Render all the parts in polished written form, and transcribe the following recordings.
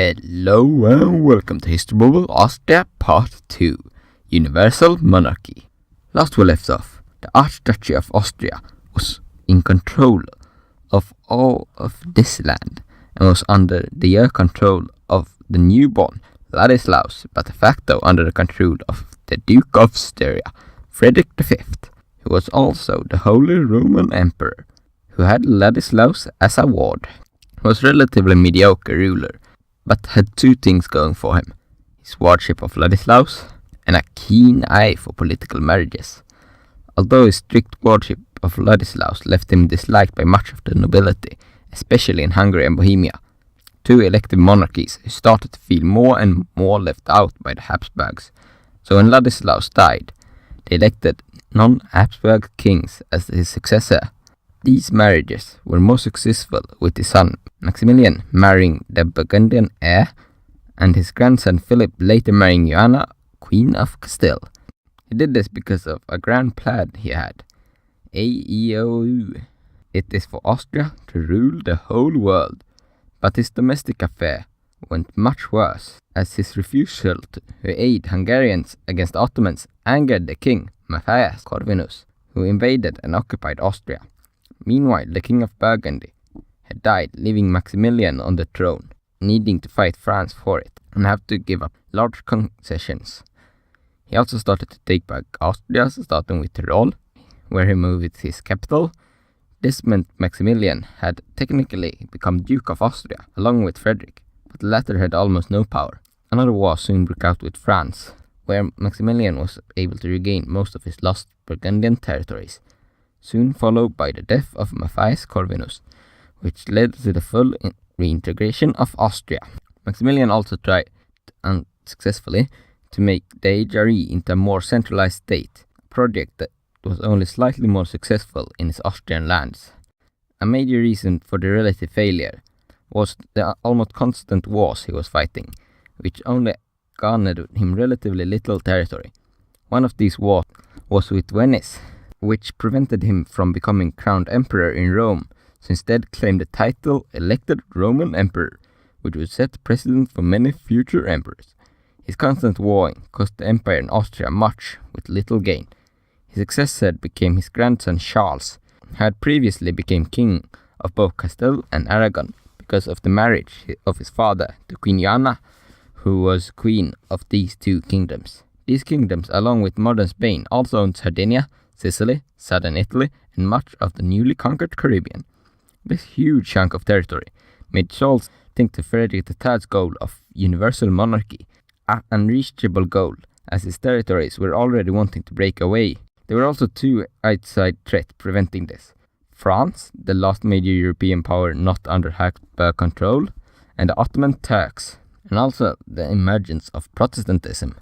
Hello and welcome to History Bubble Austria Part 2, Universal Monarchy. Last we left off, the Archduchy of Austria was in control of all of this land and was under the control of the newborn Ladislaus, but de facto under the control of the Duke of Styria, Frederick V, who was also the Holy Roman Emperor, who had Ladislaus as a ward. He was a relatively mediocre ruler, but had two things going for him: his wardship of Ladislaus and a keen eye for political marriages. Although his strict wardship of Ladislaus left him disliked by much of the nobility, especially in Hungary and Bohemia, two elective monarchies who started to feel more and more left out by the Habsburgs. So when Ladislaus died, they elected non-Habsburg kings as his successor. These marriages were most successful with his son Maximilian marrying the Burgundian heir, and his grandson Philip later marrying Joanna, Queen of Castile. He did this because of a grand plan he had, AEOU. It is for Austria to rule the whole world. But his domestic affair went much worse, as his refusal to aid Hungarians against Ottomans angered the king, Matthias Corvinus, who invaded and occupied Austria. Meanwhile, the King of Burgundy had died, leaving Maximilian on the throne, needing to fight France for it, and have to give up large concessions. He also started to take back Austria, starting with Tyrol, where he moved his capital. This meant Maximilian had technically become Duke of Austria, along with Frederick, but the latter had almost no power. Another war soon broke out with France, where Maximilian was able to regain most of his lost Burgundian territories, soon followed by the death of Matthias Corvinus, which led to the full reintegration of Austria. Maximilian also tried, unsuccessfully, to make the HRE into a more centralized state, a project that was only slightly more successful in his Austrian lands. A major reason for the relative failure was the almost constant wars he was fighting, which only garnered him relatively little territory. One of these wars was with Venice, which prevented him from becoming crowned emperor in Rome, so instead claimed the title elected Roman emperor, which would set precedent for many future emperors. His constant warring cost the empire in Austria much, with little gain. His successor became his grandson Charles, who had previously become king of both Castile and Aragon because of the marriage of his father to Queen Joanna, who was queen of these two kingdoms. These kingdoms, along with modern Spain, also owned Sardinia, Sicily, southern Italy, and much of the newly conquered Caribbean. This huge chunk of territory made Charles think to Frederick III's goal of universal monarchy an unreachable goal, as his territories were already wanting to break away. There were also two outside threats preventing this: France, the last major European power not under Habsburg control, and the Ottoman Turks, and also the emergence of Protestantism,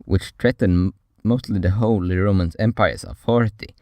which threatened mostly the Holy Roman Empire's authority,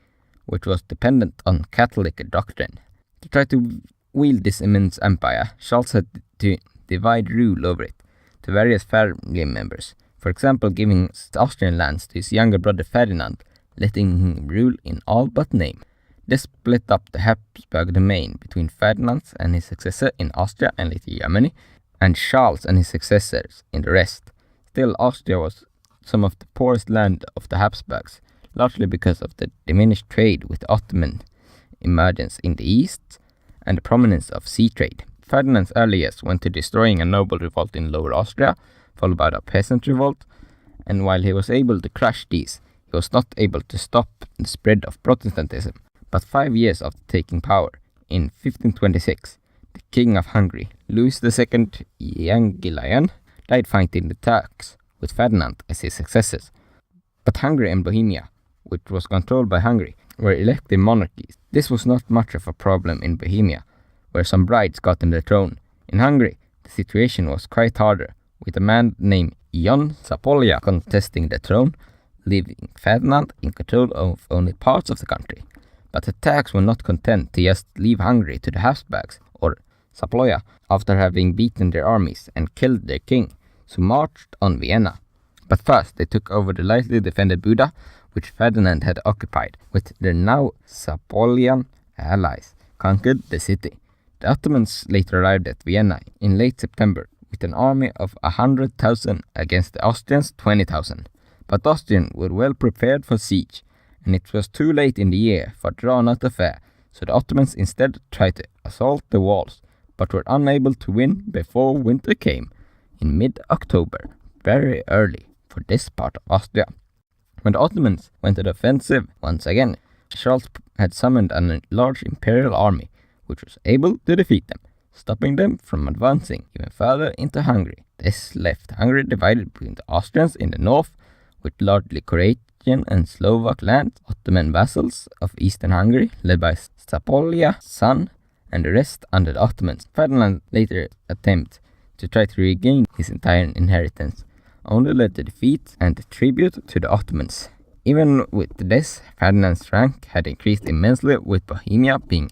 which was dependent on Catholic doctrine. To try to wield this immense empire, Charles had to divide rule over it to various family members, for example giving Austrian lands to his younger brother Ferdinand, letting him rule in all but name. This split up the Habsburg domain between Ferdinand and his successor in Austria and later Germany, and Charles and his successors in the rest. Still, Austria was some of the poorest land of the Habsburgs, largely because of the diminished trade with Ottoman emergence in the east and the prominence of sea trade. Ferdinand's early years went to destroying a noble revolt in Lower Austria, followed by a peasant revolt, and while he was able to crush these, he was not able to stop the spread of Protestantism. But 5 years after taking power, in 1526, the King of Hungary, Louis II Jagellonian, died fighting the Turks, with Ferdinand as his successors. But Hungary and Bohemia, which was controlled by Hungary, were elective monarchies. This was not much of a problem in Bohemia, where some brides got on the throne. In Hungary, the situation was quite harder, with a man named Ion Zapolya contesting the throne, leaving Ferdinand in control of only parts of the country. But the Turks were not content to just leave Hungary to the Habsburgs or Zapolya after having beaten their armies and killed their king, so marched on Vienna. But first they took over the lightly defended Buda, which Ferdinand had occupied, with their now Zapolyan allies, conquered the city. The Ottomans later arrived at Vienna in late September with an army of 100,000 against the Austrians' 20,000. But the Austrians were well prepared for siege, and it was too late in the year for drawn-out affair, so the Ottomans instead tried to assault the walls, but were unable to win before winter came, in mid-October, very early for this part of Austria. When the Ottomans went to the offensive once again, Charles had summoned a large imperial army, which was able to defeat them, stopping them from advancing even further into Hungary. This left Hungary divided between the Austrians in the north, with largely Croatian and Slovak lands, Ottoman vassals of eastern Hungary, led by Zapolya's son, and the rest under the Ottomans. Ferdinand's later attempt to try to regain his entire inheritance only led to defeat and tribute to the Ottomans. Even with this, Ferdinand's rank had increased immensely, with Bohemia being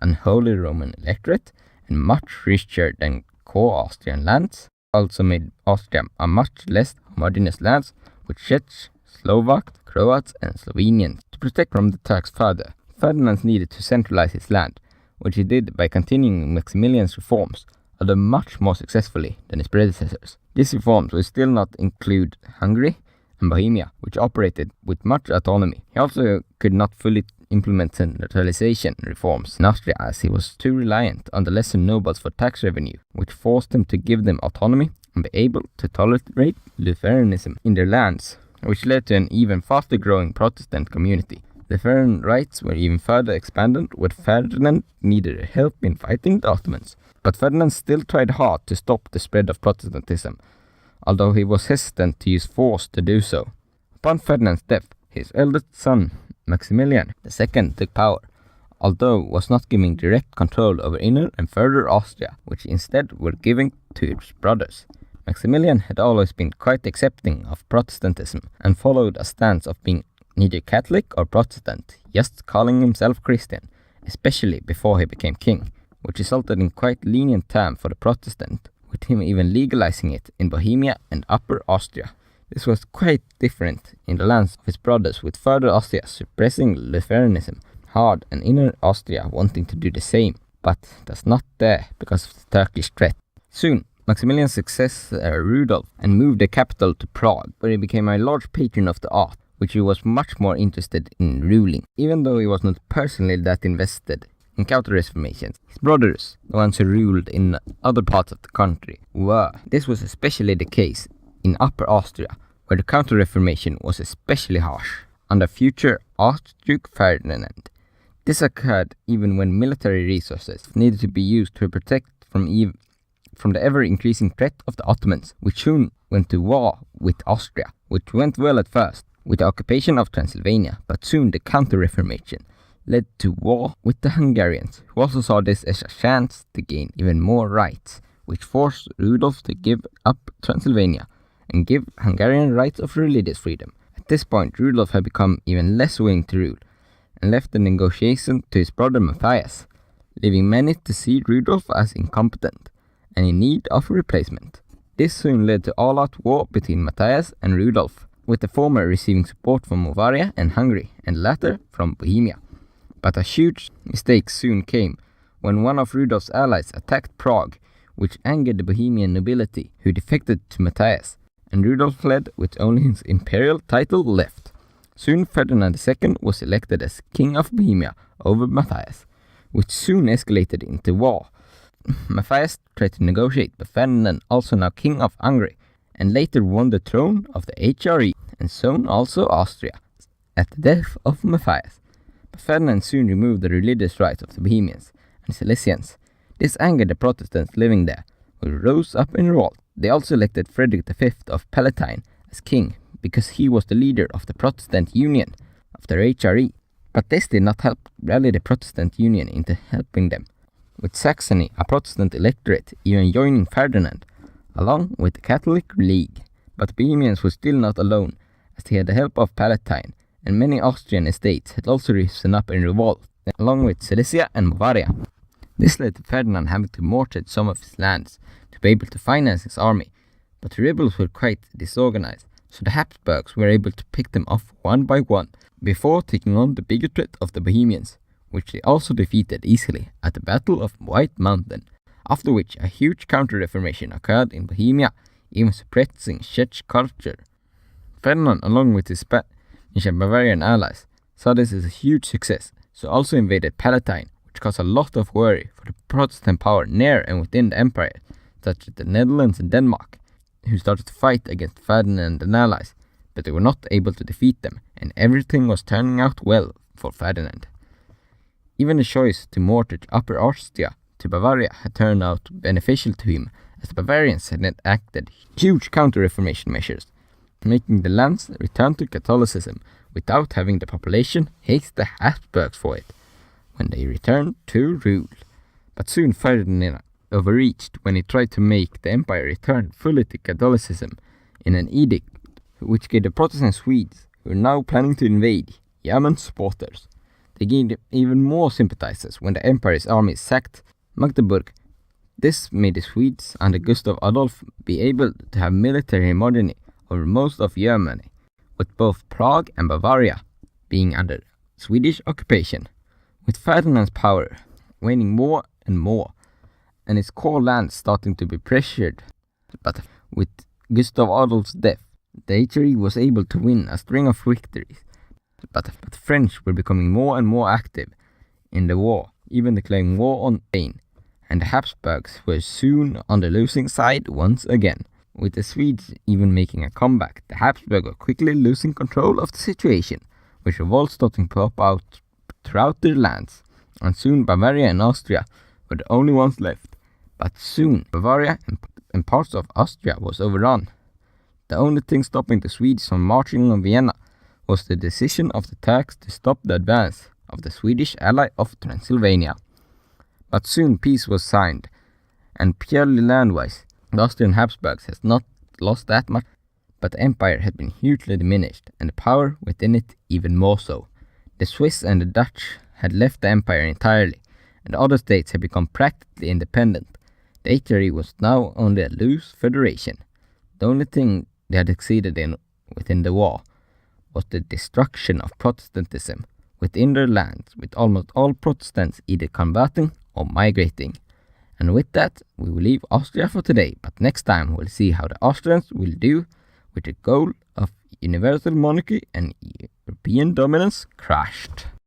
an Holy Roman Electorate and much richer than core Austrian lands, also made Austria a much less homogeneous land, with Czechs, Slovaks, Croats and Slovenians. To protect from the Turks further, Ferdinand needed to centralize his land, which he did by continuing Maximilian's reforms, although much more successfully than his predecessors. These reforms will still not include Hungary and Bohemia, which operated with much autonomy. He also could not fully implement centralization reforms in Austria, as he was too reliant on the lesser nobles for tax revenue, which forced him to give them autonomy and be able to tolerate Lutheranism in their lands, which led to an even faster growing Protestant community. Lutheran rights were even further expanded, with Ferdinand needed help in fighting the Ottomans. But Ferdinand still tried hard to stop the spread of Protestantism, although he was hesitant to use force to do so. Upon Ferdinand's death, his eldest son, Maximilian II, took power, although was not given direct control over Inner and Further Austria, which instead were given to his brothers. Maximilian had always been quite accepting of Protestantism and followed a stance of being neither Catholic or Protestant, just calling himself Christian, especially before he became king, which resulted in quite lenient terms for the Protestant, with him even legalizing it in Bohemia and Upper Austria. This was quite different in the lands of his brothers, with Further Austria suppressing Lutheranism hard and Inner Austria wanting to do the same, but does not dare because of the Turkish threat. Soon, Maximilian's successor Rudolf and moved the capital to Prague, where he became a large patron of the art, which he was much more interested in ruling, even though he was not personally that invested in counter-reformations. His brothers, the ones who ruled in other parts of the country, were. This was especially the case in Upper Austria, where the counter-reformation was especially harsh under future Archduke Ferdinand. This occurred even when military resources needed to be used to protect from the ever-increasing threat of the Ottomans, which soon went to war with Austria, which went well at first with the occupation of Transylvania, but soon the counter-reformation led to war with the Hungarians, who also saw this as a chance to gain even more rights, which forced Rudolf to give up Transylvania and give Hungarian rights of religious freedom. At this point, Rudolf had become even less willing to rule, and left the negotiation to his brother Matthias, leaving many to see Rudolf as incompetent and in need of a replacement. This soon led to all-out war between Matthias and Rudolf, with the former receiving support from Bavaria and Hungary, and the latter from Bohemia. But a huge mistake soon came when one of Rudolf's allies attacked Prague, which angered the Bohemian nobility, who defected to Matthias, and Rudolf fled with only his imperial title left. Soon Ferdinand II was elected as King of Bohemia over Matthias, which soon escalated into war. Matthias tried to negotiate, but Ferdinand, also now King of Hungary, and later won the throne of the HRE, and soon also Austria, at the death of Matthias. But Ferdinand soon removed the religious rights of the Bohemians and Silesians. This angered the Protestants living there, who rose up in revolt. They also elected Frederick V of Palatine as king, because he was the leader of the Protestant Union of the HRE. But this did not help rally the Protestant Union into helping them, with Saxony, a Protestant electorate, even joining Ferdinand, along with the Catholic League. But the Bohemians were still not alone, as they had the help of Palatine, and many Austrian estates had also risen up in revolt, along with Silesia and Bavaria. This led to Ferdinand having to mortgage some of his lands to be able to finance his army, but the rebels were quite disorganized, so the Habsburgs were able to pick them off one by one, before taking on the bigger threat of the Bohemians, which they also defeated easily at the Battle of White Mountain, after which a huge counter-reformation occurred in Bohemia, even suppressing Czech culture. Ferdinand, along with his Spanish and Bavarian allies, saw this as a huge success, so also invaded Palatine, which caused a lot of worry for the Protestant power near and within the empire, such as the Netherlands and Denmark, who started to fight against Ferdinand and allies, but they were not able to defeat them, and everything was turning out well for Ferdinand. Even the choice to mortgage Upper Austria to Bavaria had turned out beneficial to him, as the Bavarians had enacted huge counter-reformation measures, making the lands return to Catholicism without having the population hate the Habsburgs for it when they returned to rule. But soon Ferdinand overreached when he tried to make the empire return fully to Catholicism in an edict which gave the Protestant Swedes, who were now planning to invade, German supporters. They gained even more sympathizers when the empire's army sacked Magdeburg. This made the Swedes under Gustav Adolf be able to have military hegemony over most of Germany, with both Prague and Bavaria being under Swedish occupation. With Ferdinand's power waning more and more, and his core lands starting to be pressured, but with Gustav Adolf's death, the HRE was able to win a string of victories, but the French were becoming more and more active in the war, even declaring war on Spain, and the Habsburgs were soon on the losing side once again. With the Swedes even making a comeback, the Habsburgs were quickly losing control of the situation, with revolts starting to pop out throughout their lands, and soon Bavaria and Austria were the only ones left. But soon Bavaria and parts of Austria was overrun. The only thing stopping the Swedes from marching on Vienna was the decision of the Turks to stop the advance of the Swedish ally of Transylvania. But soon peace was signed, and purely land-wise, the Austrian Habsburgs has not lost that much, but the empire had been hugely diminished, and the power within it even more so. The Swiss and the Dutch had left the empire entirely, and the other states had become practically independent. The HRE was now only a loose federation. The only thing they had succeeded in within the war was the destruction of Protestantism within their lands, with almost all Protestants either converting or migrating. And with that, we will leave Austria for today, but next time we'll see how the Austrians will do with the goal of universal monarchy and European dominance crushed.